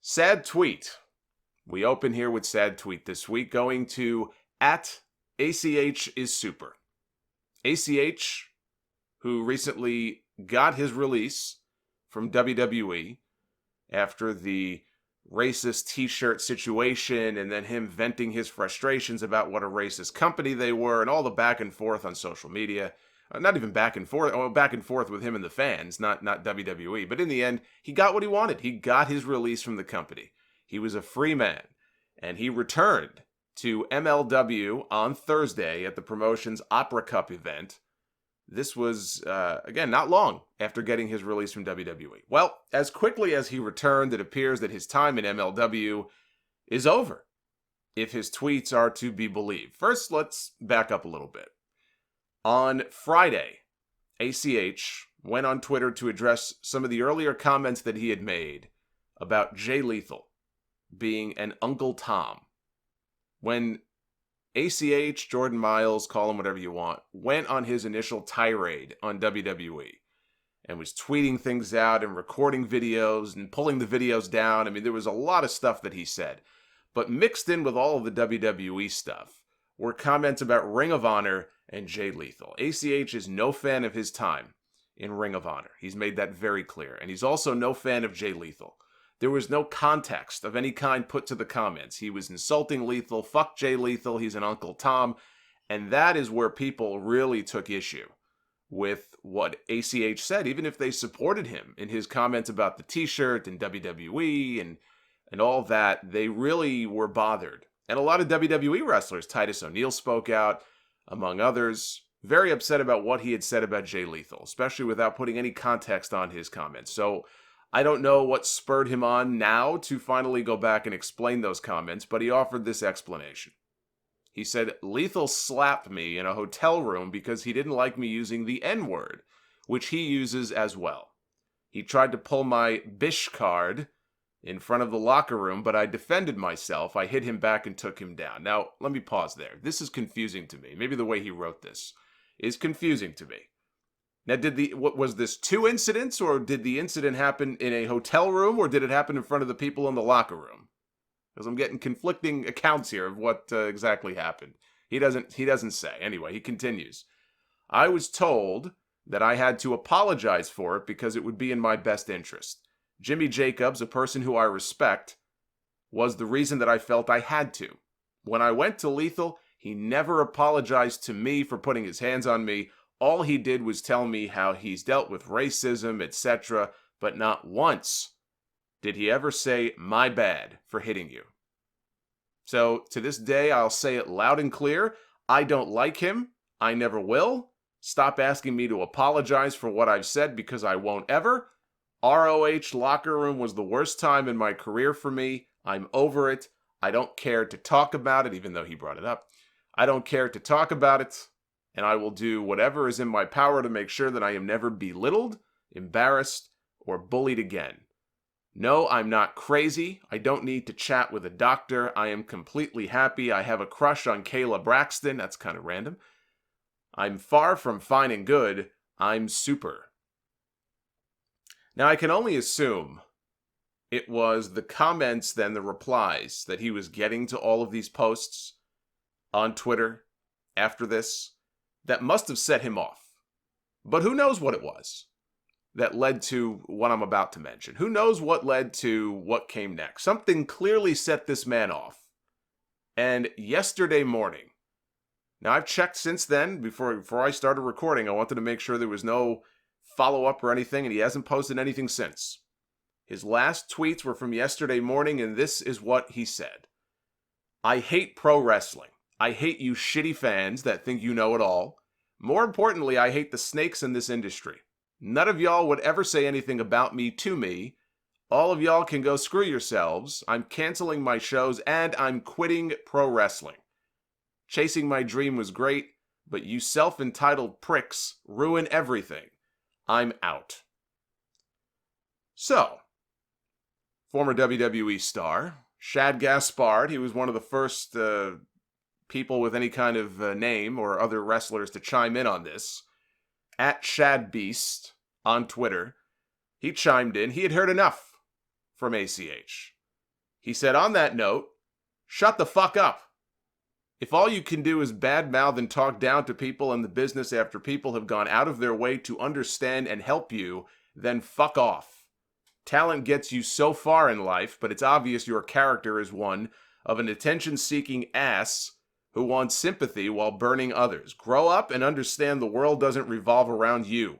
Sad tweet. We open here with sad tweet this week, going to at ACH is super. ACH, who recently got his release from WWE after the racist t-shirt situation and then him venting his frustrations about what a racist company they were and all the back and forth on social media. Not even back and forth with him and the fans, not WWE. But in the end, he got what he wanted. He got his release from the company. He was a free man, and he returned to MLW on Thursday at the promotion's Opera Cup event. This was, again, not long after getting his release from WWE. Well, as quickly as he returned, it appears that his time in MLW is over, if his tweets are to be believed. First, let's back up a little bit. On Friday, ACH went on Twitter to address some of the earlier comments that he had made about Jay Lethal being an Uncle Tom. When ACH, Jordan Miles, call him whatever you want, went on his initial tirade on WWE and was tweeting things out and recording videos and pulling the videos down. I mean, there was a lot of stuff that he said. But mixed in with all of the WWE stuff were comments about Ring of Honor and Jay Lethal. ACH is no fan of his time in Ring of Honor. He's made that very clear. And he's also no fan of Jay Lethal. There was no context of any kind put to the comments. He was insulting Lethal. Fuck Jay Lethal. He's an Uncle Tom. And that is where people really took issue with what ACH said, even if they supported him in his comments about the t-shirt and WWE and all that. They really were bothered. And a lot of WWE wrestlers, Titus O'Neil spoke out, among others, very upset about what he had said about Jay Lethal, especially without putting any context on his comments. So I don't know what spurred him on now to finally go back and explain those comments, but he offered this explanation. He said, Lethal slapped me in a hotel room because he didn't like me using the N-word, which he uses as well. He tried to pull my bish card in front of the locker room, but I defended myself. I hit him back and took him down. Now, let me pause there. This is confusing to me. Maybe the way he wrote this is confusing to me. Now, what was this 2 incidents, or did the incident happen in a hotel room, or did it happen in front of the people in the locker room? Because I'm getting conflicting accounts here of what exactly happened. He doesn't say. Anyway, he continues. I was told that I had to apologize for it because it would be in my best interest. Jimmy Jacobs, a person who I respect, was the reason that I felt I had to. When I went to Lethal, he never apologized to me for putting his hands on me. All he did was tell me how he's dealt with racism, etc., but not once did he ever say, my bad for hitting you. So, to this day, I'll say it loud and clear. I don't like him. I never will. Stop asking me to apologize for what I've said because I won't ever. ROH locker room was the worst time in my career for me. I'm over it. I don't care to talk about it, even though he brought it up. I don't care to talk about it. And I will do whatever is in my power to make sure that I am never belittled, embarrassed, or bullied again. No, I'm not crazy. I don't need to chat with a doctor. I am completely happy. I have a crush on Kayla Braxton. That's kind of random. I'm far from fine and good. I'm super. Now, I can only assume it was the comments, then the replies that he was getting to all of these posts on Twitter after this that must have set him off. But who knows what it was that led to what I'm about to mention? Who knows what led to what came next? Something clearly set this man off. And yesterday morning, now I've checked since then, before I started recording, I wanted to make sure there was no follow-up or anything, and he hasn't posted anything since. His last tweets were from yesterday morning, and this is what he said. I hate pro wrestling. I hate you shitty fans that think you know it all. More importantly, I hate the snakes in this industry. None of y'all would ever say anything about me to me. All of y'all can go screw yourselves. I'm canceling my shows and I'm quitting pro wrestling. Chasing my dream was great, but you self-entitled pricks ruin everything. I'm out. So, former WWE star, Shad Gaspard, he was one of the first people with any kind of name or other wrestlers to chime in on this. At ShadBeast on Twitter, he chimed in. He had heard enough from ACH. He said, on that note, shut the fuck up. If all you can do is badmouth and talk down to people in the business after people have gone out of their way to understand and help you, then fuck off. Talent gets you so far in life, but it's obvious your character is one of an attention-seeking ass who wants sympathy while burning others. Grow up and understand the world doesn't revolve around you.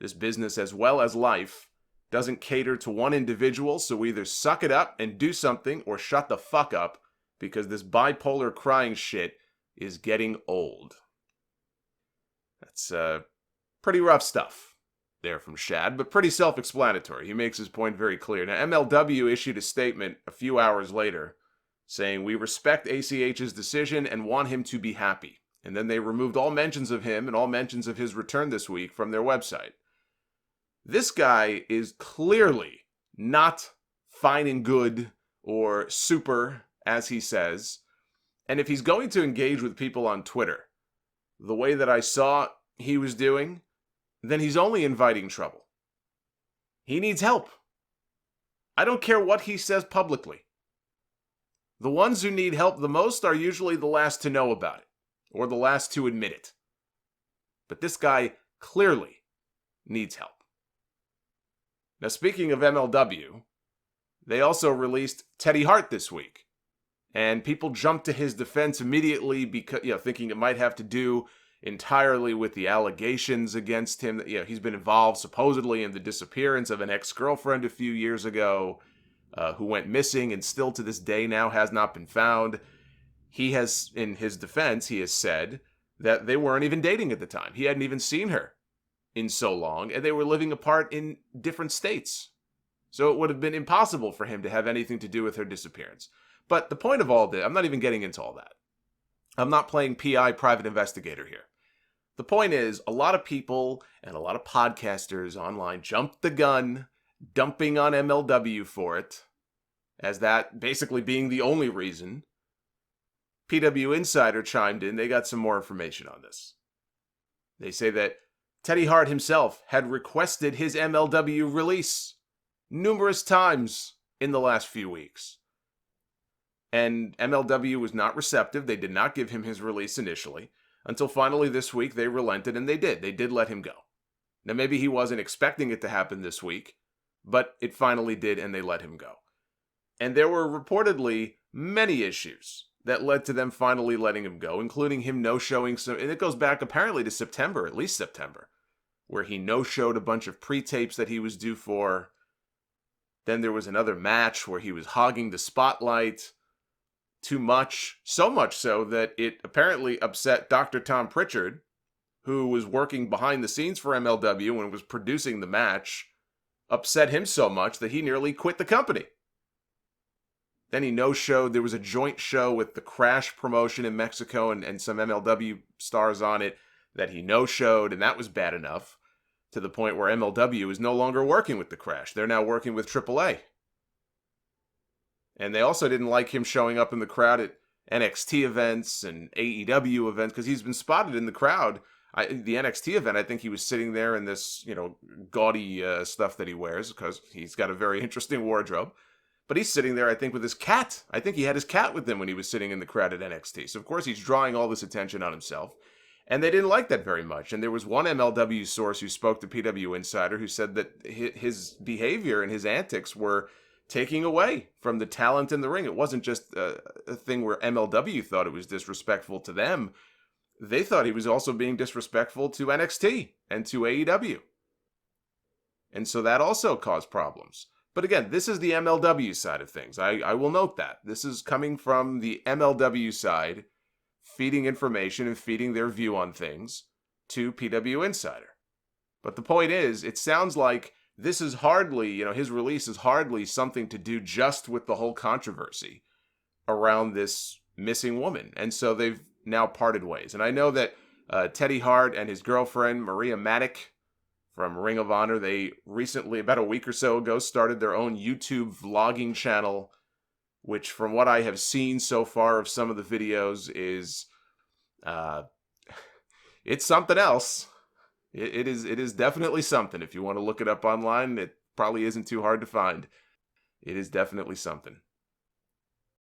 This business, as well as life, doesn't cater to one individual, so either suck it up and do something or shut the fuck up, because this bipolar crying shit is getting old. That's pretty rough stuff there from Shad, but pretty self-explanatory. He makes his point very clear. Now, MLW issued a statement a few hours later saying, we respect ACH's decision and want him to be happy. And then they removed all mentions of him and all mentions of his return this week from their website. This guy is clearly not fine and good or super, as he says. And if he's going to engage with people on Twitter the way that I saw he was doing, then he's only inviting trouble. He needs help. I don't care what he says publicly. The ones who need help the most are usually the last to know about it, or the last to admit it. But this guy clearly needs help. Now, speaking of MLW, they also released Teddy Hart this week. And people jumped to his defense immediately because, thinking it might have to do entirely with the allegations against him. He's been involved supposedly in the disappearance of an ex-girlfriend a few years ago, who went missing and still to this day now has not been found. He has, in his defense, he has said that they weren't even dating at the time. He hadn't even seen her in so long, and they were living apart in different states. So it would have been impossible for him to have anything to do with her disappearance. But the point of all this, I'm not even getting into all that. I'm not playing PI, private investigator here. The point is, a lot of people and a lot of podcasters online jumped the gun, dumping on MLW for it, as that basically being the only reason. PW Insider chimed in. They got some more information on this. They say that Teddy Hart himself had requested his MLW release numerous times in the last few weeks. And MLW was not receptive. They did not give him his release initially, until finally this week they relented, and they did. They did let him go. Now, maybe he wasn't expecting it to happen this week, but it finally did, and they let him go. And there were reportedly many issues that led to them finally letting him go, including him no-showing some, and it goes back apparently to September, at least September, where he no-showed a bunch of pre-tapes that he was due for. Then there was another match where he was hogging the spotlight too much, so much so that it apparently upset Dr. Tom Pritchard, who was working behind the scenes for MLW and was producing the match, upset him so much that he nearly quit the company. Then he no-showed. There was a joint show with the Crash promotion in Mexico and some MLW stars on it that he no-showed, and that was bad enough to the point where MLW is no longer working with the Crash. They're now working with AAA. And they also didn't like him showing up in the crowd at NXT events and AEW events because he's been spotted in the crowd. The NXT event, I think he was sitting there in this, gaudy stuff that he wears because he's got a very interesting wardrobe. But he's sitting there, I think, with his cat. I think he had his cat with him when he was sitting in the crowd at NXT. So, of course, he's drawing all this attention on himself. And they didn't like that very much. And there was one MLW source who spoke to PW Insider who said that his behavior and his antics were taking away from the talent in the ring. It wasn't just a thing where MLW thought it was disrespectful to them. They thought he was also being disrespectful to NXT and to AEW. And so that also caused problems. But again, this is the MLW side of things. I will note that. This is coming from the MLW side, feeding information and feeding their view on things to PW Insider. But the point is, it sounds like this is hardly, his release is hardly something to do just with the whole controversy around this missing woman. And so they've now parted ways. And I know that Teddy Hart and his girlfriend, Maria Matic, from Ring of Honor, they recently, about a week or so ago, started their own YouTube vlogging channel, which from what I have seen so far of some of the videos is, it's something else. It is definitely something. If you want to look it up online, it probably isn't too hard to find. It is definitely something.